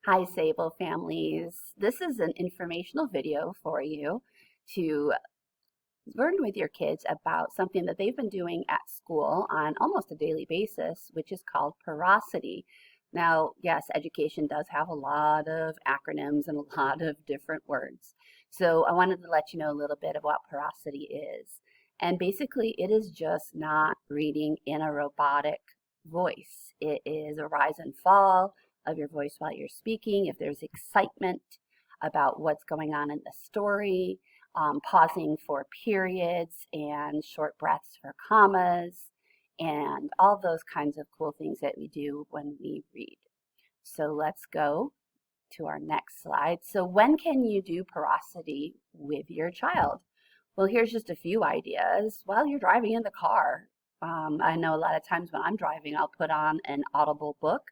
Hi, Sable families. This is an informational video for you to learn with your kids about something that they've been doing at school on almost a daily basis, which is called prosody. Now, yes, education does have a lot of acronyms and a lot of different words. So I wanted to let you know a little bit of what prosody is. And basically, it is just not reading in a robotic voice. It is a rise and fall of your voice while you're speaking. If there's excitement about what's going on in the story, pausing for periods and short breaths for commas, and all those kinds of cool things that we do when we read. So let's go to our next slide. So when can you do prosody with your child? Well, here's just a few ideas while you're driving in the car. I know a lot of times when I'm driving, I'll put on an audible book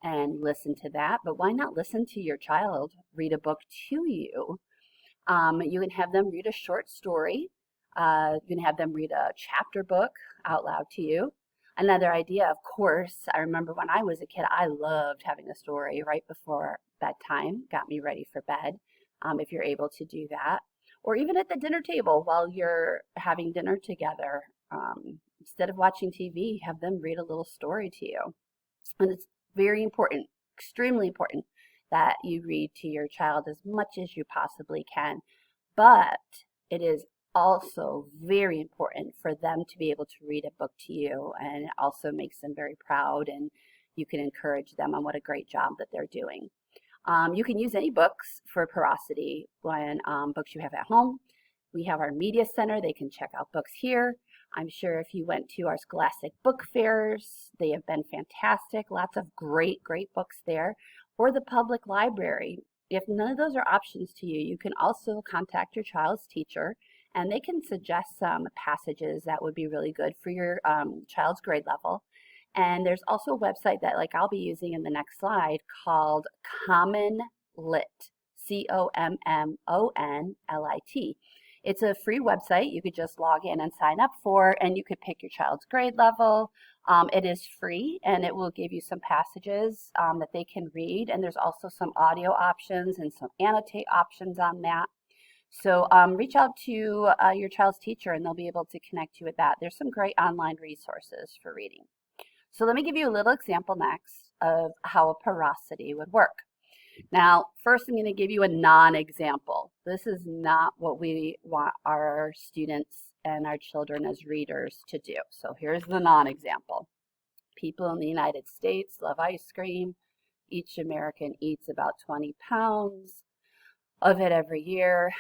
and listen to that, but why not listen to your child read a book to you? You can have them read a short story. You can have them read a chapter book out loud to you. Another idea, of course, I remember when I was a kid, I loved having a story right before bedtime, got me ready for bed, if you're able to do that. Or even at the dinner table while you're having dinner together. Instead of watching TV, have them read a little story to you. And it's very important, extremely important, that you read to your child as much as you possibly can. But it is also very important for them to be able to read a book to you, and it also makes them very proud, and you can encourage them on what a great job that they're doing. You can use any books for prosody when books you have at home. We have our media center. They can check out books here. I'm sure if you went to our Scholastic book fairs, they have been fantastic. Lots of great, great books there. Or the public library. If none of those are options to you, you can also contact your child's teacher, and they can suggest some passages that would be really good for your child's grade level. And there's also a website that, like I'll be using in the next slide, called Common Lit, COMMONLIT. It's a free website you could just log in and sign up for, and you could pick your child's grade level. It is free, and it will give you some passages that they can read, and there's also some audio options and some annotate options on that. So reach out to your child's teacher, and they'll be able to connect you with that. There's some great online resources for reading. So let me give you a little example next of how a prosody would work. Now, first I'm going to give you a non-example. This is not what we want our students and our children as readers to do. So here's the non-example. People in the United States love ice cream. Each American eats about 20 pounds of it every year.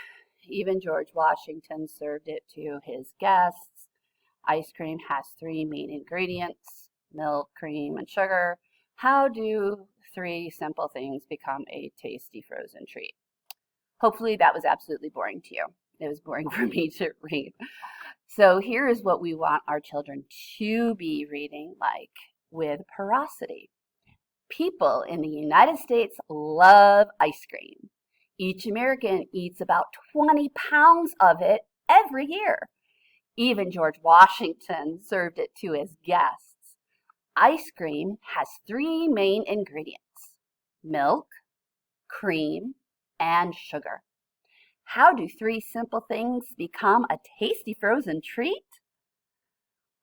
Even George Washington served it to his guests. Ice cream has 3 main ingredients: milk, cream, and sugar. How do 3 simple things become a tasty frozen treat? Hopefully that was absolutely boring to you. It was boring for me to read. So here is what we want our children to be reading like with prosody. People in the United States love ice cream. Each American eats about 20 pounds of it every year. Even George Washington served it to his guests. Ice cream has 3 main ingredients: milk, cream, and sugar. How do 3 simple things become a tasty frozen treat?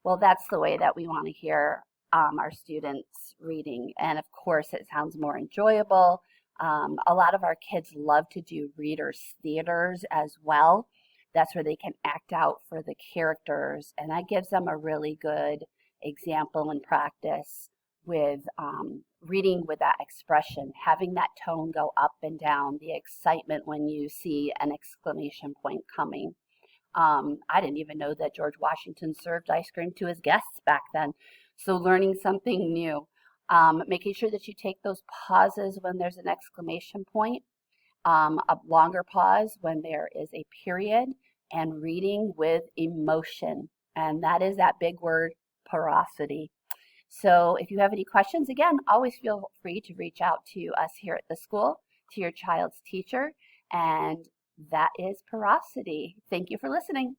Well, that's the way that we want to hear our students reading. And of course, it sounds more enjoyable. A lot of our kids love to do readers' theaters as well. That's where they can act out for the characters, and that gives them a really good example and practice with reading with that expression, having that tone go up and down, the excitement when you see an exclamation point coming. I didn't even know that George Washington served ice cream to his guests back then. So learning something new. Making sure that you take those pauses when there's an exclamation point, a longer pause when there is a period, and reading with emotion. And that is that big word, prosody. So if you have any questions, again, always feel free to reach out to us here at the school, to your child's teacher, and that is prosody. Thank you for listening.